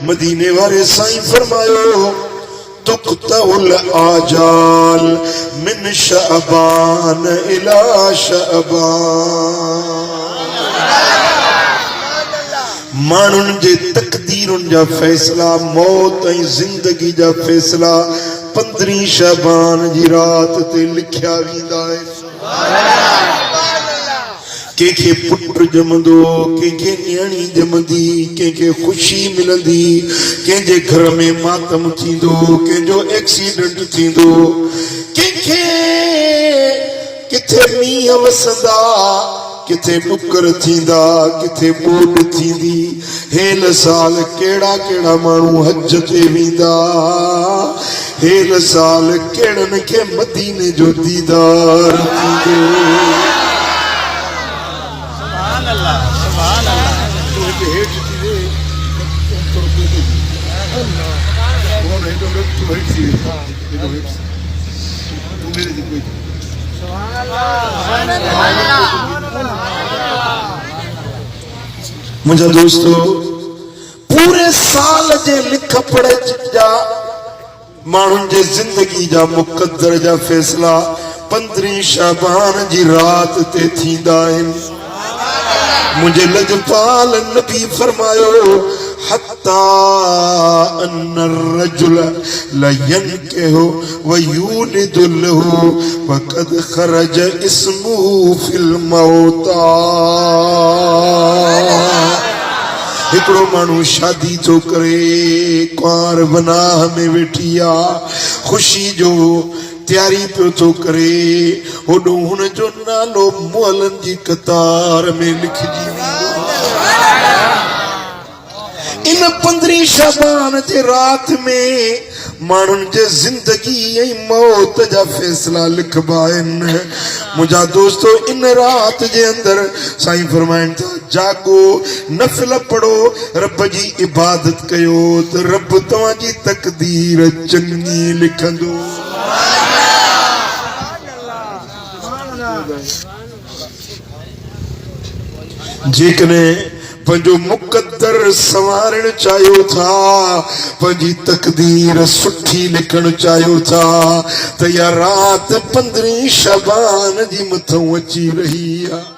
मदीने वाले साईं फरमायो तुक़तउल आजाल मिन शअबान इला शअबान। मानुन जे तकदीरुन जा फैसला मौत ऐं जिंदगी जा फैसला 15 शबान जी रात ते लिखिया वींदा है। केखे पुट जमंदो, केखे न्याणी जमंदी, केखे खुशी मिलंदी, केजे घर में मातम थींदो, केजो एक्सीडेंट थींदो, केखे किथे मींह वसंदा, किथे नुकर थींदा, किथे ॿोॾ थींदी। हेल साल केड़ा केड़ा माण्हू हज ते वेंदा, हेल साल केड़न के मदीने जो दीदार थींदो। मुझे दोस्तों पूरे साल जे लिख पढ़े जा मानुन जे जिंदगी जा मुकद्दर जा फैसला 15 शबान जी रात ते थींदा आहिनि। मुझे लजपाल नबी फरमायो हत्ता अन्नर रजुल लयनकेहु व यूलिदु लहु वक़द खरज इस्मुहु फिल मौता। हिकड़ो मानू शादी तो करे, कुंवार बनाह में वेठिया, खुशी जो तैयारी पियो तो करे, होॾो हुन जो नालो मुअलनि जी कतार में लिखजी वेंदो। इन 15 शबान जे रात में माण्हुनि जे जिंदगी ऐं मौत जा फैसला लिखबा आहिनि। मुंहिंजा दोस्तो इन रात जे अंदर साईं फरमाइनि था जागो, नफ़िल पढ़ो, रब जी इबादत कयो त रब तव्हांजी तकदीर चङी लिखंदो। जेकॾहिं पंहिंजो मुक़द्दर संवारण चाहियो था, पंहिंजी तकदीर सुठी लिखण चाहियो था त इहा रात 15 शबान जी मथां अची रही आहे।